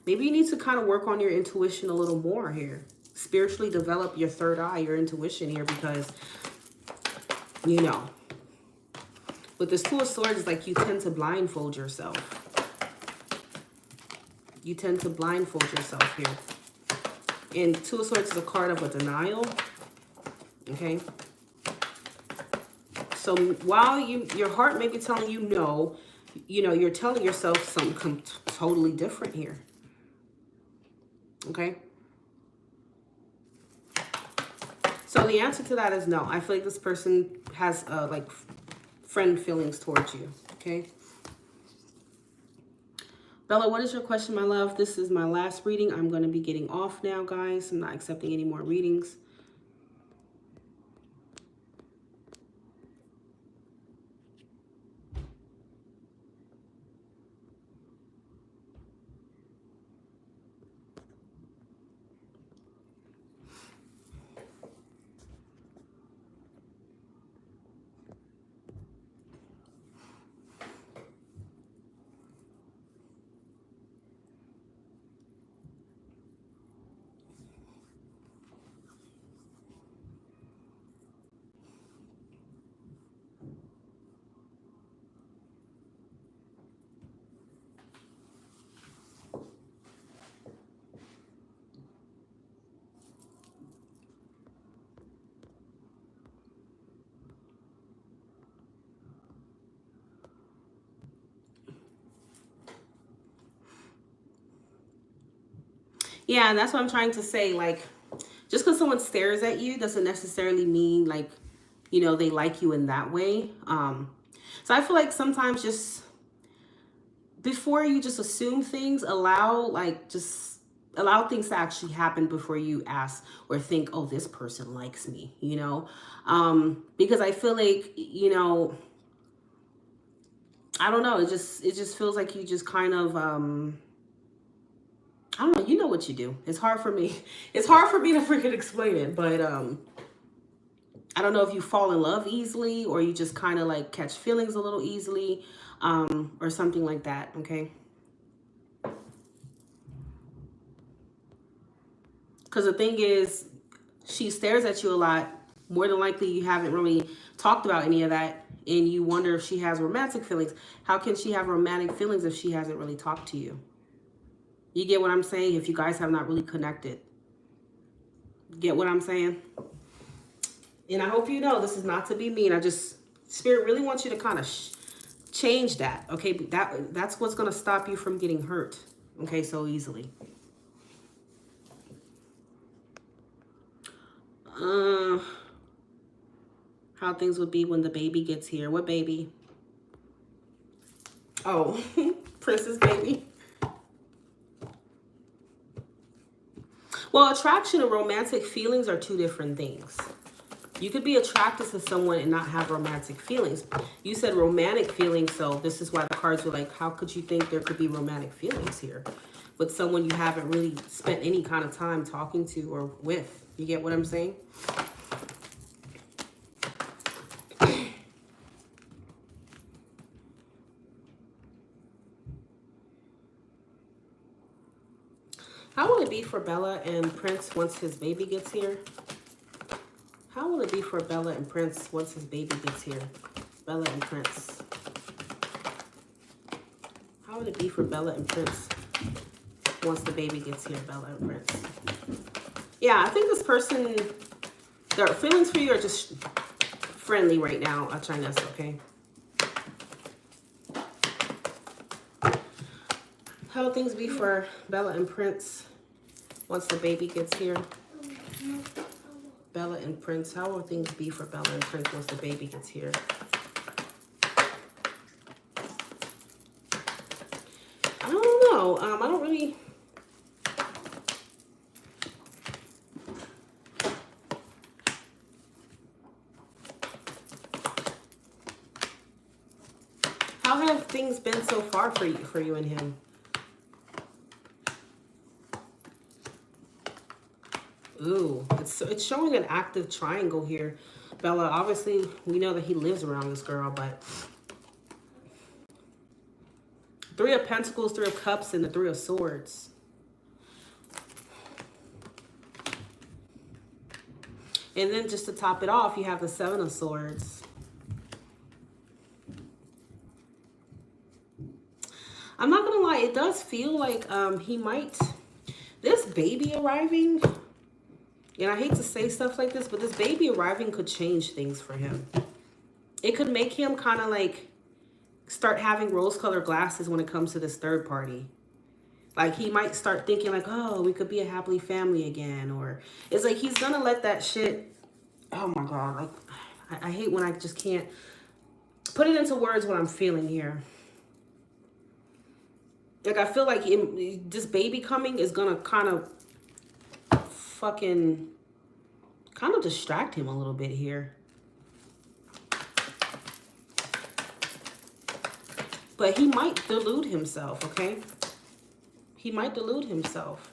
Maybe you need to kind of work on your intuition a little more here. Spiritually develop your third eye, your intuition here, because, you know, with this Two of Swords, it's like you tend to blindfold yourself. You tend to blindfold yourself here. And Two of Swords is a card of a denial. Okay. So while your heart may be telling you no, you know, you're telling yourself something totally different here. Okay. So the answer to that is no. I feel like this person has like friend feelings towards you. Okay. Bella, what is your question, my love? This is my last reading. I'm going to be getting off now, guys. I'm not accepting any more readings. Yeah, and that's what I'm trying to say. Like, just because someone stares at you doesn't necessarily mean, like, you know, they like you in that way. So So I feel like sometimes just before you just assume things, allow things to actually happen before you ask or think, oh, this person likes me, you know? Because I feel like, you know, I don't know, it just feels like you just kind of I don't know, you know what you do. It's hard for me. It's hard for me to freaking explain it, but I don't know if you fall in love easily or you just kind of like catch feelings a little easily, or something like that, okay? Because the thing is, she stares at you a lot. More than likely, you haven't really talked about any of that, and you wonder if she has romantic feelings. How can she have romantic feelings if she hasn't really talked to you? You get what I'm saying? If you guys have not really connected. Get what I'm saying? And I hope you know this is not to be mean. Spirit really wants you to kind of change that, okay? That's what's going to stop you from getting hurt, okay, so easily. How things would be when the baby gets here. What baby? Oh, Princess baby. Well, attraction and romantic feelings are two different things. You could be attracted to someone and not have romantic feelings. You said romantic feelings, so this is why the cards were like, how could you think there could be romantic feelings here with someone you haven't really spent any kind of time talking to or with? You get what I'm saying? How will it be for Bella and Prince once his baby gets here? How will it be for Bella and Prince once his baby gets here? Bella and Prince. How would it be for Bella and Prince once the baby gets here? Bella and Prince. Yeah, I think this person, their feelings for you are just friendly right now, Chinese, okay? How will things be for Bella and Prince once the baby gets here? Bella and Prince. How will things be for Bella and Prince once the baby gets here? I don't know. I don't really... How have things been so far for you and him? Ooh, it's showing an active triangle here. Bella, obviously, we know that he lives around this girl, but... Three of Pentacles, Three of Cups, and the Three of Swords. And then just to top it off, you have the Seven of Swords. I'm not going to lie, it does feel like he might... This baby arriving... And I hate to say stuff like this, but this baby arriving could change things for him. It could make him kind of like start having rose-colored glasses when it comes to this third party. Like he might start thinking like, oh, we could be a happily family again. Or it's like he's going to let that shit, oh my God. Like I hate when I just can't put it into words what I'm feeling here. Like I feel like this baby coming is going to kind of fucking kind of distract him a little bit here. But he might delude himself, okay? He might delude himself.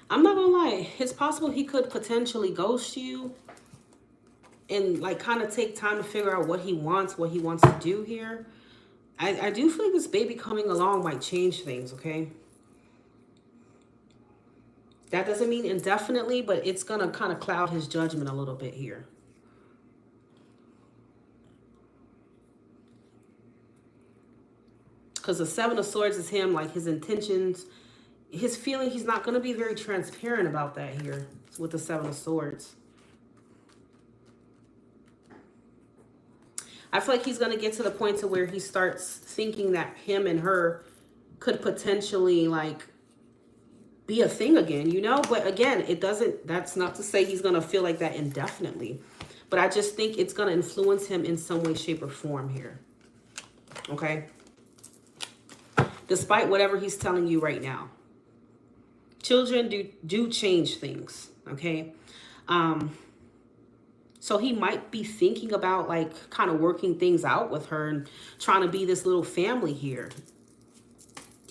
I'm not gonna lie, it's possible he could potentially ghost you and like kind of take time to figure out what he wants to do here. I do feel like this baby coming along might change things, okay? That doesn't mean indefinitely, but it's gonna kind of cloud his judgment a little bit here. Because the Seven of Swords is him, like his intentions, his feeling. He's not going to be very transparent about that here with the Seven of Swords. I feel like he's going to get to the point to where he starts thinking that him and her could potentially like be a thing again, you know? But again, that's not to say he's going to feel like that indefinitely. But I just think it's going to influence him in some way, shape, or form here. Okay? Despite whatever he's telling you right now. Children do change things, okay? So he might be thinking about like kind of working things out with her and trying to be this little family here.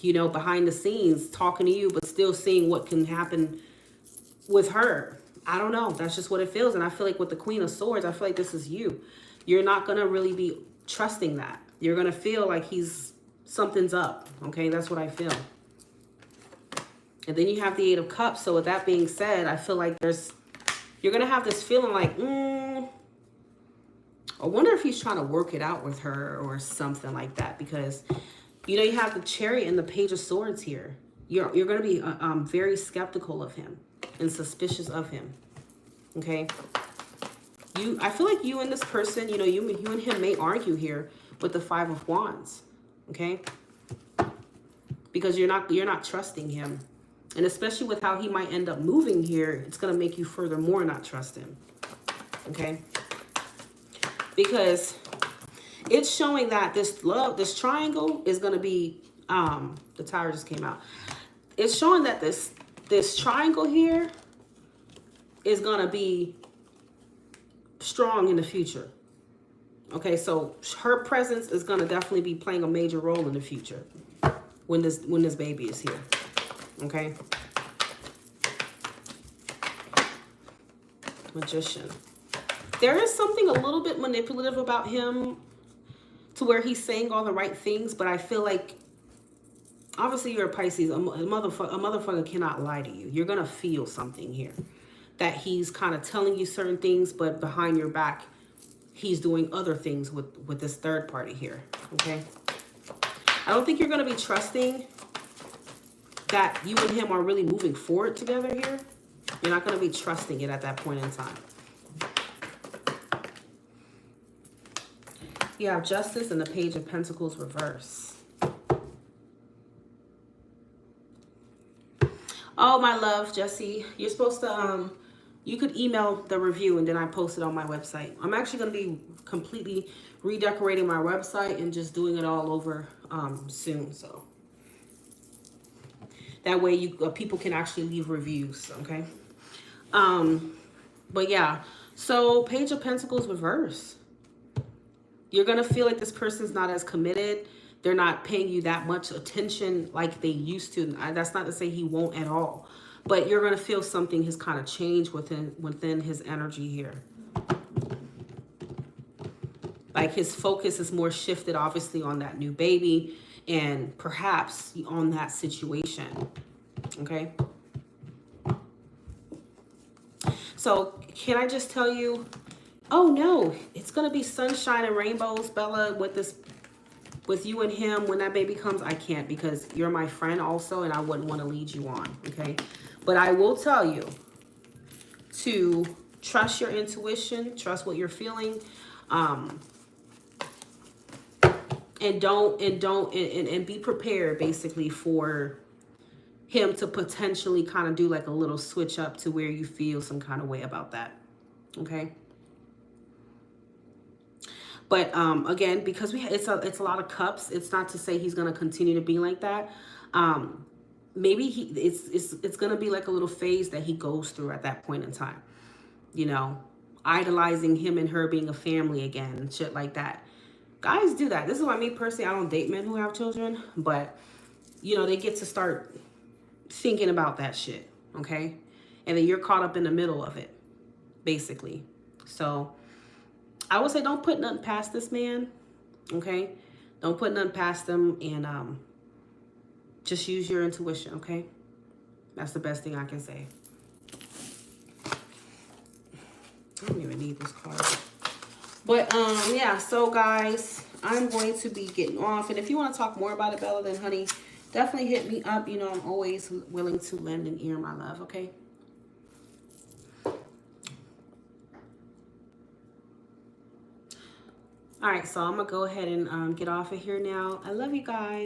You know, behind the scenes, talking to you, but still seeing what can happen with her. I don't know. That's just what it feels. And I feel like with the Queen of Swords, I feel like this is you. You're not going to really be trusting that. You're going to feel like something's up. Okay, that's what I feel. And then you have the Eight of Cups. So with that being said, I feel like you're going to have this feeling like, I wonder if he's trying to work it out with her or something like that. Because, you know, you have the Chariot and the Page of Swords here. You're going to be very skeptical of him and suspicious of him. Okay? I feel like you and this person, you know, you and him may argue here with the Five of Wands. Okay? Because you're not trusting him. And especially with how he might end up moving here, it's going to make you furthermore not trust him. Okay? Because it's showing that this triangle is going to be, the Tower just came out. It's showing that this triangle here is going to be strong in the future. Okay, so her presence is going to definitely be playing a major role in the future when this baby is here. Okay. Magician. There is something a little bit manipulative about him to where he's saying all the right things, but I feel like obviously you're a Pisces. A motherfucker cannot lie to you. You're going to feel something here that he's kind of telling you certain things, but behind your back, he's doing other things with this third party here. Okay. I don't think you're going to be trusting that you and him are really moving forward together here. You're not going to be trusting it at that point in time. You have Justice and the Page of Pentacles reverse. Oh, my love, Jesse. You're supposed to, you could email the review and then I post it on my website. I'm actually going to be completely redecorating my website and just doing it all over soon. So that way people can actually leave reviews, okay? But yeah, so Page of Pentacles reverse. You're going to feel like this person's not as committed. They're not paying you that much attention like they used to. That's not to say he won't at all. But you're going to feel something has kind of changed within his energy here. Like his focus is more shifted, obviously, on that new baby and perhaps on that situation. Okay? So can I just tell you, oh no, it's going to be sunshine and rainbows, Bella, with you and him when that baby comes. I can't because you're my friend also and I wouldn't want to lead you on, okay? But I will tell you to trust your intuition, trust what you're feeling, and be prepared basically for him to potentially kind of do like a little switch up to where you feel some kind of way about that. Okay. But again, because it's a lot of cups, it's not to say he's going to continue to be like that. Maybe it's going to be like a little phase that he goes through at that point in time. You know, idolizing him and her being a family again and shit like that. Guys do that. This is why me personally, I don't date men who have children, but you know, they get to start thinking about that shit, okay? And then you're caught up in the middle of it, basically. So I would say don't put nothing past this man, okay? Don't put nothing past him and just use your intuition, okay? That's the best thing I can say. I don't even need this card. But yeah, so guys, I'm going to be getting off. And if you want to talk more about it, Bella, then honey, definitely hit me up. You know, I'm always willing to lend an ear, my love, okay? All right, so I'm going to go ahead and get off of here now. I love you guys.